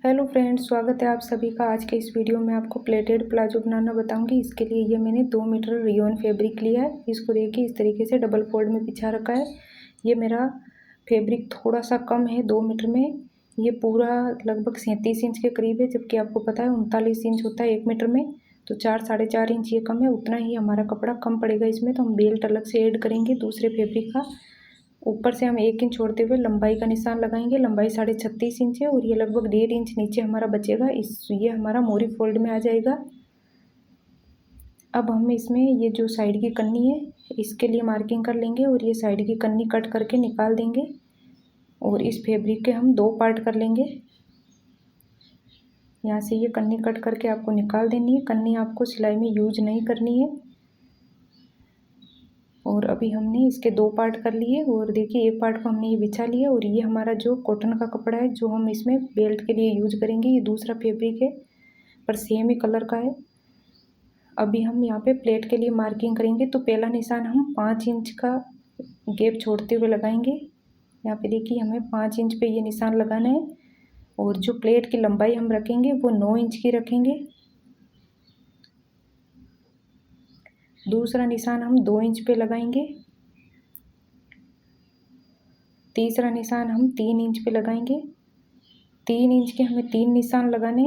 Hello friends, स्वागत है आप सभी का। आज के इस वीडियो में आपको प्लेटेड प्लाजो बनाना बताऊंगी। इसके लिए ये मैंने 2 मीटर रियोन फैब्रिक लिया है। इसको देखिए इस तरीके से डबल फोल्ड में बिछा रखा है। ये मेरा फैब्रिक थोड़ा सा कम है 2 मीटर में। ये पूरा लगभग 37 इंच के करीब है, जबकि आपको पता है 39 इंच होता है 1 मीटर में। तो 4-4.5 इंच ये कम है, उतना ही हमारा कपड़ा कम पड़ेगा इसमें। तो हम बेल्ट अलग से ऐड करेंगे दूसरे फैब्रिक का। ऊपर से हम 1 इंच छोड़ते हुए लंबाई का निशान लगाएंगे। लंबाई 36.5 इंच है और ये लगभग 1.5 इंच नीचे हमारा बचेगा। ये हमारा मोरी फोल्ड में आ जाएगा। अब हम इसमें ये जो साइड की कन्नी है इसके लिए मार्किंग कर लेंगे और ये साइड की कन्नी कट करके निकाल देंगे। और इस फैब्रिक के हम 2 पार्ट कर लेंगे। यहाँ से ये कन्नी कट करके आपको निकाल देनी है। कन्नी आपको सिलाई में यूज नहीं करनी है। और अभी हमने इसके 2 पार्ट कर लिए और देखिए एक पार्ट को हमने ये बिछा लिया। और ये हमारा जो कॉटन का कपड़ा है जो हम इसमें बेल्ट के लिए यूज करेंगे, ये दूसरा फैब्रिक है पर सेम ही कलर का है। अभी हम यहाँ पे प्लेट के लिए मार्किंग करेंगे। तो पहला निशान हम 5 इंच का गैप छोड़ते हुए लगाएंगे। यहाँ पे देखिए हमें 5 इंच पे ये निशान लगाना है। और जो प्लेट की लंबाई हम रखेंगे वो 9 इंच की रखेंगे। दूसरा निशान हम 2 इंच पे लगाएंगे। तीसरा निशान हम 3 इंच पे लगाएंगे। 3 इंच के हमें 3 निशान लगाने।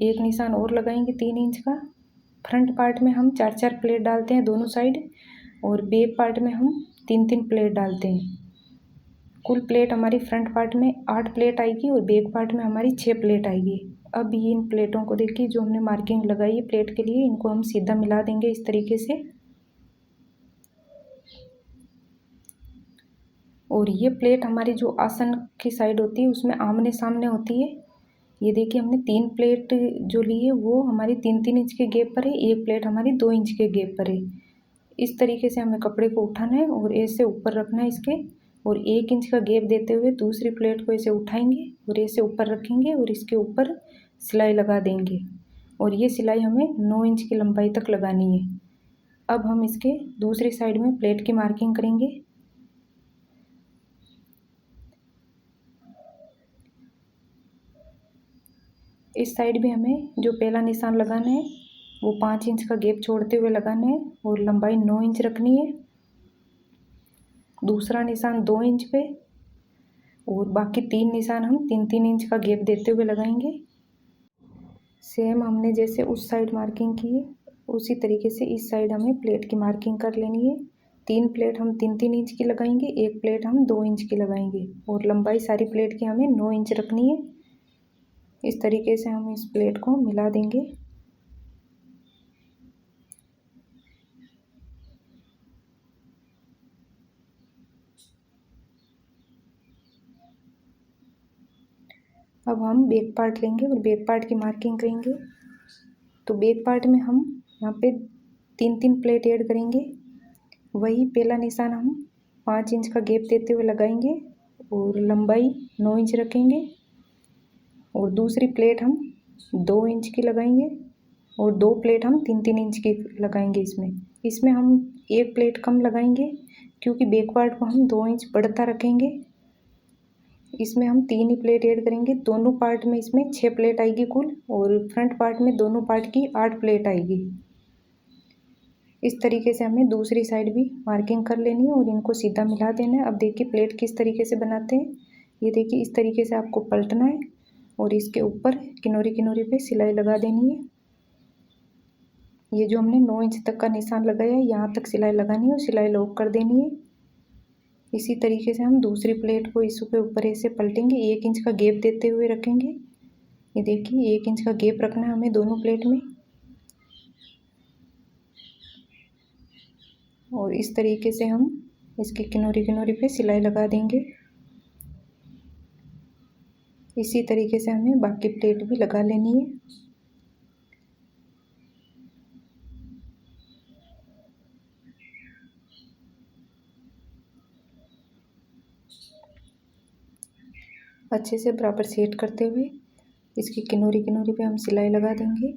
एक निशान और लगाएंगे 3 इंच का। फ्रंट पार्ट में हम 4-4 प्लेट डालते हैं दोनों साइड, और बैक पार्ट में हम 3-3 प्लेट डालते हैं। कुल प्लेट हमारी फ्रंट पार्ट में 8 प्लेट आएगी और बैक पार्ट में हमारी 6 प्लेट आएगी। अब ये इन प्लेटों को देखिए जो हमने मार्किंग लगाई है प्लेट के लिए, इनको हम सीधा मिला देंगे इस तरीके से। और ये प्लेट हमारी जो आसन की साइड होती है उसमें आमने सामने होती है। ये देखिए हमने 3 प्लेट जो ली है वो हमारी 3-3 इंच के गैप पर है। एक प्लेट हमारी 2 इंच के गैप पर है। इस तरीके से हमें कपड़े को उठाना है और ऐसे ऊपर रखना है इसके। और 1 इंच का गैप देते हुए दूसरी प्लेट को ऐसे उठाएंगे और ऐसे ऊपर रखेंगे और इसके ऊपर सिलाई लगा देंगे। और ये सिलाई हमें 9 इंच की लंबाई तक लगानी है। अब हम इसके दूसरी साइड में प्लेट की मार्किंग करेंगे। इस साइड भी हमें जो पहला निशान लगाना है वो 5 इंच का गैप छोड़ते हुए लगाना है और लंबाई 9 इंच रखनी है। दूसरा निशान 2 इंच पे और बाकी 3 निशान हम 3-3 इंच का गैप देते हुए लगाएंगे। सेम हमने जैसे उस साइड मार्किंग की है उसी तरीके से इस साइड हमें प्लेट की मार्किंग कर लेनी है। 3 प्लेट हम 3-3 इंच की लगाएंगे, एक प्लेट हम 2 इंच की लगाएंगे और लंबाई सारी प्लेट की हमें 9 इंच रखनी है। इस तरीके से हम इस प्लेट को मिला देंगे। अब हम बैक पार्ट लेंगे और बैक पार्ट की मार्किंग करेंगे। तो बैक पार्ट में हम यहाँ पे 3-3 प्लेट ऐड करेंगे। वही पहला निशान हम 5 इंच का गैप देते हुए लगाएंगे और लंबाई 9 इंच रखेंगे। और दूसरी प्लेट हम 2 इंच की लगाएंगे और 2 प्लेट हम 3-3 इंच की लगाएंगे। इसमें हम एक प्लेट कम लगाएंगे क्योंकि बैक पार्ट को हम 2 इंच बढ़ता रखेंगे। इसमें हम 3 ही प्लेट ऐड करेंगे। दोनों पार्ट में इसमें 6 प्लेट आएगी कुल, और फ्रंट पार्ट में दोनों पार्ट की 8 प्लेट आएगी। इस तरीके से हमें दूसरी साइड भी मार्किंग कर लेनी है और इनको सीधा मिला देना है। अब देखिए प्लेट किस तरीके से बनाते हैं। ये देखिए इस तरीके से आपको पलटना है और इसके ऊपर किनारे किनारे पे सिलाई लगा देनी है। ये जो हमने 9 इंच तक का निशान लगाया है यहाँ तक सिलाई लगानी है और सिलाई लॉक कर देनी है। इसी तरीके से हम दूसरी प्लेट को इसके ऊपर ऐसे पलटेंगे, 1 इंच का गैप देते हुए रखेंगे। ये देखिए 1 इंच का गैप रखना है हमें दोनों प्लेट में। और इस तरीके से हम इसके किनारे किनारे पे सिलाई लगा देंगे। इसी तरीके से हमें बाकी प्लेट भी लगा लेनी है। अच्छे से बराबर सेट करते हुए इसकी किनारे किनारे पे हम सिलाई लगा देंगे।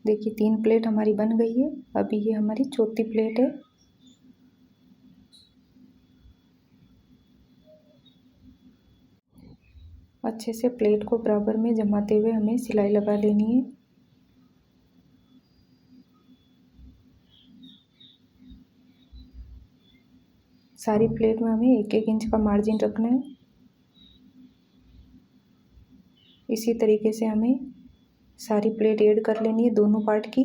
देखिए 3 प्लेट हमारी बन गई है। अभी ये हमारी चौथी प्लेट है। अच्छे से प्लेट को बराबर में जमाते हुए हमें सिलाई लगा लेनी है। सारी प्लेट में हमें 1-1 इंच का मार्जिन रखना है। इसी तरीके से हमें सारी प्लेट ऐड कर लेनी है दोनों पार्ट की।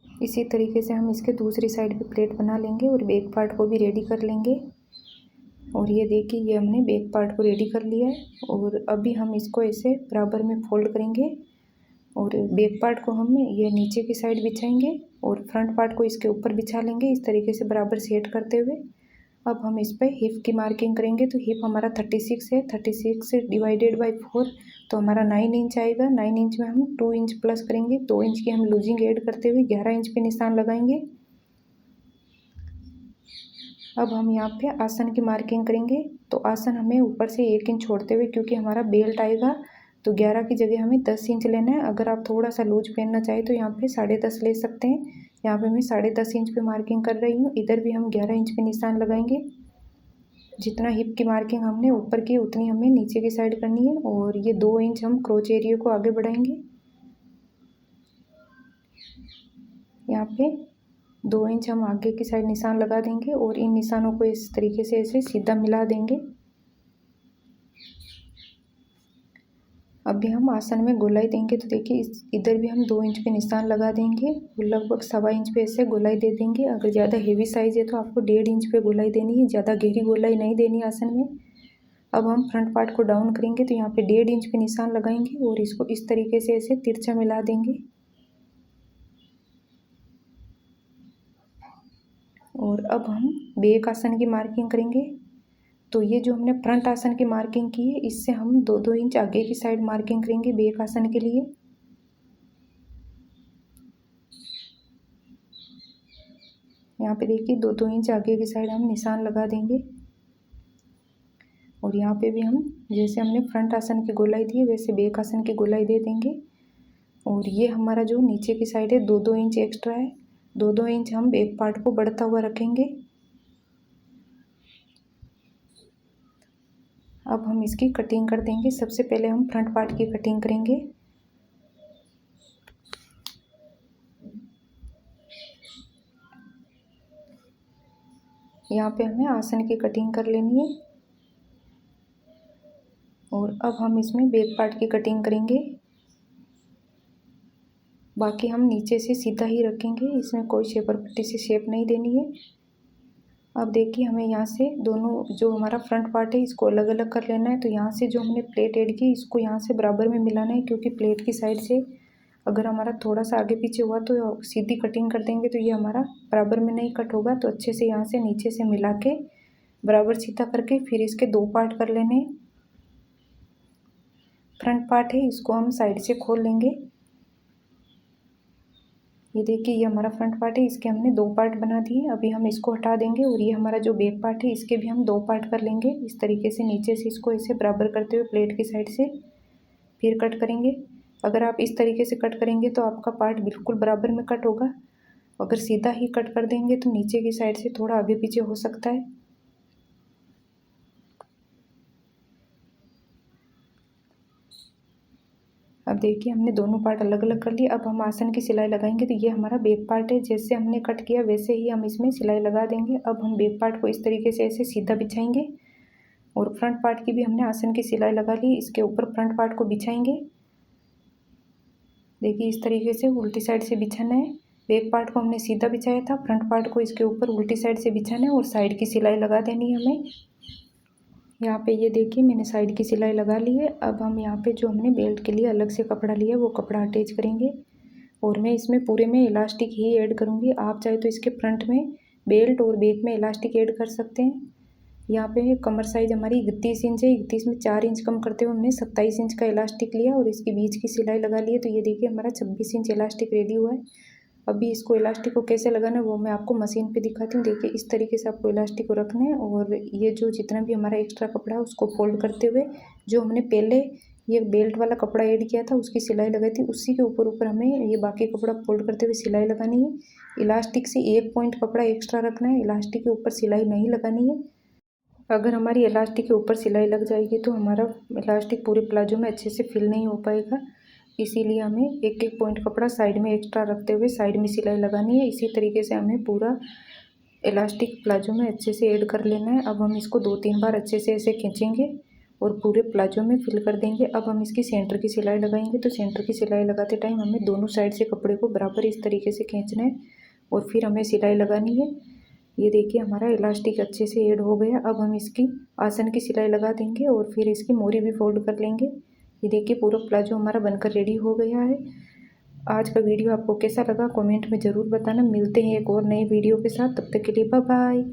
इसी तरीके से हम इसके दूसरी साइड भी प्लेट बना लेंगे और बैक पार्ट को भी रेडी कर लेंगे। और ये देखिए, ये हमने बैक पार्ट को रेडी कर लिया है। और अभी हम इसको ऐसे बराबर में फोल्ड करेंगे और बैक पार्ट को हम ये नीचे की साइड बिछाएंगे और फ्रंट पार्ट को इसके ऊपर बिछा लेंगे, इस तरीके से बराबर सेट करते हुए। अब हम इस पर हिप की मार्किंग करेंगे। तो हिप हमारा 36 है, 36 से डिवाइडेड बाई 4 तो हमारा 9 इंच आएगा। 9 इंच में हम 2 इंच प्लस करेंगे, 2 इंच की हम लूजिंग ऐड करते हुए 11 इंच पे निशान लगाएंगे। अब हम यहाँ पे आसन की मार्किंग करेंगे। तो आसन हमें ऊपर से 1 इंच छोड़ते हुए, क्योंकि हमारा बेल्ट आएगा तो 11 की जगह हमें 10 इंच लेना है। अगर आप थोड़ा सा लूज पहनना चाहें तो यहाँ पे 10.5 ले सकते हैं। यहाँ पे मैं 10.5 इंच पे मार्किंग कर रही हूँ। इधर भी हम 11 इंच पे निशान लगाएंगे। जितना हिप की मार्किंग हमने ऊपर की उतनी हमें नीचे की साइड करनी है। और ये 2 इंच हम क्रोच एरिया को आगे बढ़ाएंगे। यहाँ पे 2 इंच हम आगे की साइड निशान लगा देंगे और इन निशानों को इस तरीके से ऐसे सीधा मिला देंगे। अभी हम आसन में गोलाई देंगे। तो देखिए, इधर भी हम 2 इंच पे निशान लगा देंगे और लगभग 1.25 इंच पे ऐसे गोलाई दे देंगे। अगर ज़्यादा हेवी साइज़ है तो आपको 1.5 इंच पे गोलाई देनी है, ज़्यादा गहरी गोलाई नहीं देनी आसन में। अब हम फ्रंट पार्ट को डाउन करेंगे तो यहाँ पे 1.5 इंच पे निशान लगाएंगे और इसको इस तरीके से ऐसे तिरछा मिला देंगे। और अब हम बैक आसन की मार्किंग करेंगे। तो ये जो हमने फ्रंट आसन की मार्किंग की है, इससे हम 2-2 इंच आगे की साइड मार्किंग करेंगे बैक आसन के लिए। यहाँ पे देखिए 2-2 इंच आगे की साइड हम निशान लगा देंगे। और यहाँ पे भी हम जैसे हमने फ्रंट आसन की गोलाई दी है वैसे बैक आसन की गोलाई दे देंगे। और ये हमारा जो नीचे की साइड है 2-2 इंच एक्स्ट्रा है, 2-2 इंच हम बैक पार्ट को बढ़ता हुआ रखेंगे। अब हम इसकी कटिंग कर देंगे। सबसे पहले हम फ्रंट पार्ट की कटिंग करेंगे। यहाँ पे हमें आसन की कटिंग कर लेनी है। और अब हम इसमें बैक पार्ट की कटिंग करेंगे। बाकी हम नीचे से सीधा ही रखेंगे, इसमें कोई शेपर पट्टी से शेप नहीं देनी है। अब देखिए, हमें यहाँ से दोनों जो हमारा फ्रंट पार्ट है इसको अलग अलग कर लेना है। तो यहाँ से जो हमने प्लेट ऐड की इसको यहाँ से बराबर में मिलाना है, क्योंकि प्लेट की साइड से अगर हमारा थोड़ा सा आगे पीछे हुआ तो सीधी कटिंग कर देंगे तो ये हमारा बराबर में नहीं कट होगा। तो अच्छे से यहाँ से नीचे से मिला के बराबर सीधा करके फिर इसके 2 पार्ट कर लेने। फ्रंट पार्ट है इसको हम साइड से खोल लेंगे। ये देखिए, ये हमारा फ्रंट पार्ट है, इसके हमने 2 पार्ट बना दिए। अभी हम इसको हटा देंगे और ये हमारा जो बैक पार्ट है इसके भी हम 2 पार्ट कर लेंगे। इस तरीके से नीचे से इसको ऐसे बराबर करते हुए प्लेट की साइड से फिर कट करेंगे। अगर आप इस तरीके से कट करेंगे तो आपका पार्ट बिल्कुल बराबर में कट होगा। अगर सीधा ही कट कर देंगे तो नीचे की साइड से थोड़ा आगे पीछे हो सकता है। अब देखिए, हमने दोनों पार्ट अलग अलग कर लिए। अब हम आसन की सिलाई लगाएंगे। तो ये हमारा बैक पार्ट है, जैसे हमने कट किया वैसे ही हम इसमें सिलाई लगा देंगे। अब हम बैक पार्ट को इस तरीके से ऐसे सीधा बिछाएंगे और फ्रंट पार्ट की भी हमने आसन की सिलाई लगा ली, इसके ऊपर फ्रंट पार्ट को बिछाएंगे। देखिए, इस तरीके से उल्टी साइड से बिछाना है। बैक पार्ट को हमने सीधा बिछाया था, फ्रंट पार्ट को इसके ऊपर उल्टी साइड से बिछाना है और साइड की सिलाई लगा देनी है हमें। यहाँ पे ये देखिए, मैंने साइड की सिलाई लगा ली है। अब हम यहाँ पे जो हमने बेल्ट के लिए अलग से कपड़ा लिया वो कपड़ा अटैच करेंगे। और मैं इसमें पूरे में इलास्टिक ही ऐड करूँगी। आप चाहे तो इसके फ्रंट में बेल्ट और बैक में इलास्टिक ऐड कर सकते हैं। यहाँ पे कमर साइज़ हमारी 31 इंच है, 31 में 4 इंच कम करते हुए हमने 27 इंच का इलास्टिक लिया और इसके बीच की सिलाई लगा ली है। तो ये देखिए, हमारा 26 इंच इलास्टिक रेडी हुआ है। अभी इसको इलास्टिक को कैसे लगाना है वो मैं आपको मशीन पे दिखाती हूँ। देखिए, इस तरीके से आपको इलास्टिक को रखना है और ये जो जितना भी हमारा एक्स्ट्रा कपड़ा है उसको फोल्ड करते हुए जो हमने पहले ये बेल्ट वाला कपड़ा ऐड किया था उसकी सिलाई लगाई थी, उसी के ऊपर ऊपर हमें ये बाकी कपड़ा फोल्ड करते हुए सिलाई लगानी है। इलास्टिक से 1 पॉइंट कपड़ा एक्स्ट्रा रखना है, इलास्टिक के ऊपर सिलाई नहीं लगानी है। अगर हमारी इलास्टिक के ऊपर सिलाई लग जाएगी तो हमारा इलास्टिक पूरे प्लाजो में अच्छे से फिल नहीं हो पाएगा। इसीलिए हमें एक एक पॉइंट कपड़ा साइड में एक्स्ट्रा रखते हुए साइड में सिलाई लगानी है। इसी तरीके से हमें पूरा इलास्टिक प्लाजो में अच्छे से ऐड कर लेना है। अब हम इसको 2-3 बार अच्छे से ऐसे खींचेंगे और पूरे प्लाजो में फिल कर देंगे। अब हम इसकी सेंटर की सिलाई लगाएंगे। तो सेंटर की सिलाई लगाते टाइम हमें दोनों साइड से कपड़े को बराबर इस तरीके से खींचना है और फिर हमें सिलाई लगानी है। ये देखिए हमारा इलास्टिक अच्छे से ऐड हो गया। अब हम इसकी आसन की सिलाई लगा देंगे और फिर इसकी मोरी भी फोल्ड कर लेंगे। ये देखिए पूरा प्लाजो हमारा बनकर रेडी हो गया है। आज का वीडियो आपको कैसा लगा कमेंट में ज़रूर बताना। मिलते हैं एक और नए वीडियो के साथ, तब तक के लिए बाय बाय।